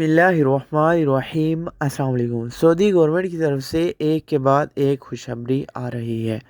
बिस्मिल्लाहिर्रहमानिर्रहीम। अस्सलाम वालेकुम। सऊदी गवर्नमेंट की तरफ से एक के बाद एक खुशखबरी आ रही है।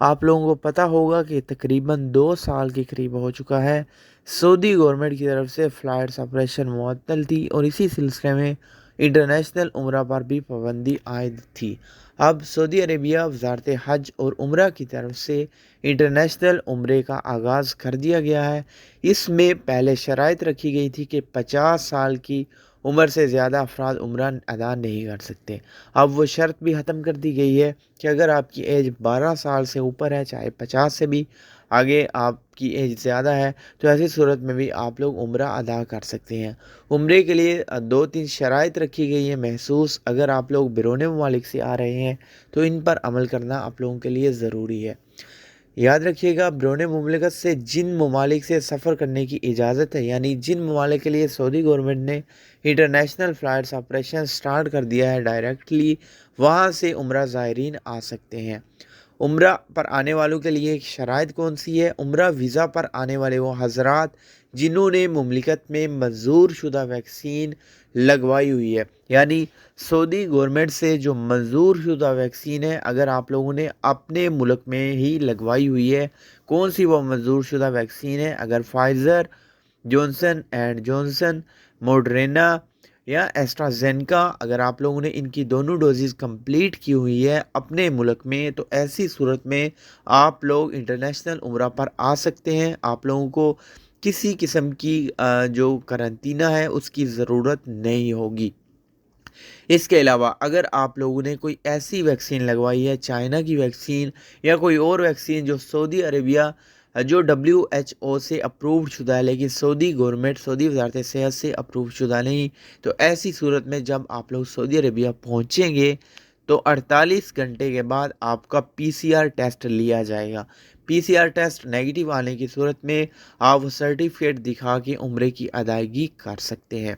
आप लोगों को पता होगा कि तकरीबन 2 साल के करीब हो चुका है सऊदी गवर्नमेंट की तरफ से फ़्लाइट्स ऑपरेशन मुअत्तल थी और इसी सिलसिले में इंटरनेशनल उम्रा पर भी पाबंदी आयद थी। अब सऊदी अरेबिया वजारत हज और उम्रा की तरफ से इंटरनेशनल उम्रे का आगाज़ कर दिया गया है। इसमें पहले शराइत रखी गई थी कि 50 साल की उम्र से ज़्यादा अफराद उम्रा अदा नहीं कर सकते। अब वो शर्त भी ख़त्म कर दी गई है कि अगर आपकी एज 12 साल से ऊपर है, चाहे 50 से भी आगे आपकी एज ज़्यादा है, तो ऐसी सूरत में भी आप लोग उम्रा अदा कर सकते हैं। उम्रे के लिए 2-3 शराइत रखी गई है महसूस। अगर आप लोग बैरून ममालिक से आ रहे हैं तो इन पर अमल करना आप लोगों के लिए ज़रूरी है। याद रखिएगा, बैरून मुमालिकत से जिन ममालिक से सफ़र करने की इजाज़त है, यानी जिन ममालिक के लिए सऊदी गवर्नमेंट ने इंटरनेशनल फ़्लाइट्स ऑपरेशन स्टार्ट कर दिया है डायरेक्टली, वहाँ से उम्रा ज़ायरीन आ सकते हैं। उम्रा पर आने वालों के लिए एक शराइत कौन सी है? उम्रा वीज़ा पर आने वाले वो हज़रात जिन्होंने मुमलिकत में मंजूर शुदा वैक्सीन लगवाई हुई है, यानी सऊदी गवर्नमेंट से जो मंजूर शुदा वैक्सीन है, अगर आप लोगों ने अपने मुल्क में ही लगवाई हुई है, कौन सी वो मंजूर शुदा वैक्सीन है? अगर Pfizer, Johnson and Johnson, Moderna या एस्ट्राजेनेका, अगर आप लोगों ने इनकी दोनों डोजेज़ कंप्लीट की हुई है अपने मुल्क में, तो ऐसी सूरत में आप लोग इंटरनेशनल उम्रा पर आ सकते हैं। आप लोगों को किसी किस्म की जो करंतना है उसकी ज़रूरत नहीं होगी। इसके अलावा अगर आप लोगों ने कोई ऐसी वैक्सीन लगवाई है, चाइना की वैक्सीन या कोई और वैक्सीन जो सऊदी अरेबिया जो WHO से अप्रूव्ड शुदा है, लेकिन सऊदी गवर्नमेंट, सऊदी वजारत सेहत से अप्रूव शुदा नहीं, तो ऐसी सूरत में जब आप लोग सऊदी अरेबिया पहुँचेंगे तो 48 घंटे के बाद आपका PCR टेस्ट लिया जाएगा। PCR टेस्ट नेगेटिव आने की सूरत में आप वो सर्टिफिकेट दिखा के उम्रे की अदायगी कर सकते हैं।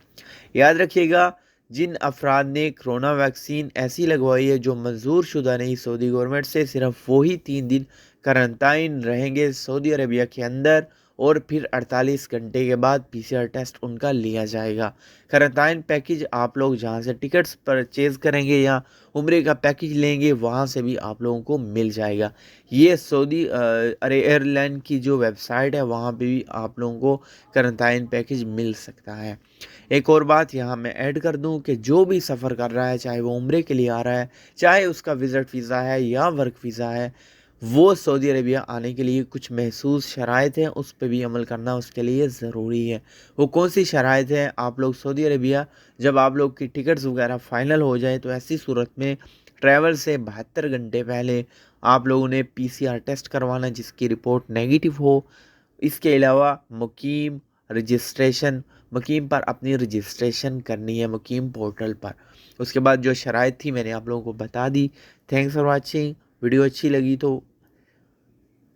याद रखिएगा, जिन अफराद ने कोरोना वैक्सीन ऐसी लगवाई है जो मंजूर शुदा नहीं सऊदी गवर्नमेंट से, सिर्फ वही 3 दिन करंटाइन रहेंगे सऊदी अरेबिया के अंदर और फिर 48 घंटे के बाद PCR टेस्ट उनका लिया जाएगा। करंटाइन पैकेज आप लोग जहां से टिकट्स परचेज़ करेंगे या उम्रे का पैकेज लेंगे वहां से भी आप लोगों को मिल जाएगा। ये सऊदी एयरलाइन की जो वेबसाइट है वहां पे भी आप लोगों को करंटाइन पैकेज मिल सकता है। एक और बात यहाँ मैं ऐड कर दूं कि जो भी सफ़र कर रहा है, चाहे वो उम्रे के लिए आ रहा है, चाहे उसका विज़िट वीज़ा है या वर्क वीज़ा है, वो सऊदी अरेबिया आने के लिए कुछ महसूस शराइत हैं, उस पर भी अमल करना उसके लिए ज़रूरी है। वो कौन सी शराइत है? आप लोग सऊदी अरेबिया जब आप लोग की टिकट्स वगैरह फ़ाइनल हो जाए तो ऐसी सूरत में ट्रैवल से 72 घंटे पहले आप लोगों ने PCR टेस्ट करवाना जिसकी रिपोर्ट नेगेटिव हो। इसके अलावा मुकीम पर अपनी रजिस्ट्रेशन करनी है, मुकीम पोर्टल पर। उसके बाद जो शराइत थी मैंने आप लोगों को बता दी। Thanks for watching. वीडियो अच्छी लगी तो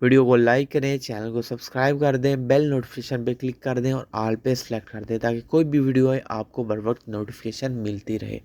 वीडियो को लाइक करें, चैनल को सब्सक्राइब कर दें, बेल नोटिफिकेशन पे क्लिक कर दें और ऑल पे सेलेक्ट कर दें ताकि कोई भी वीडियो है आपको बर वक्त नोटिफिकेशन मिलती रहे।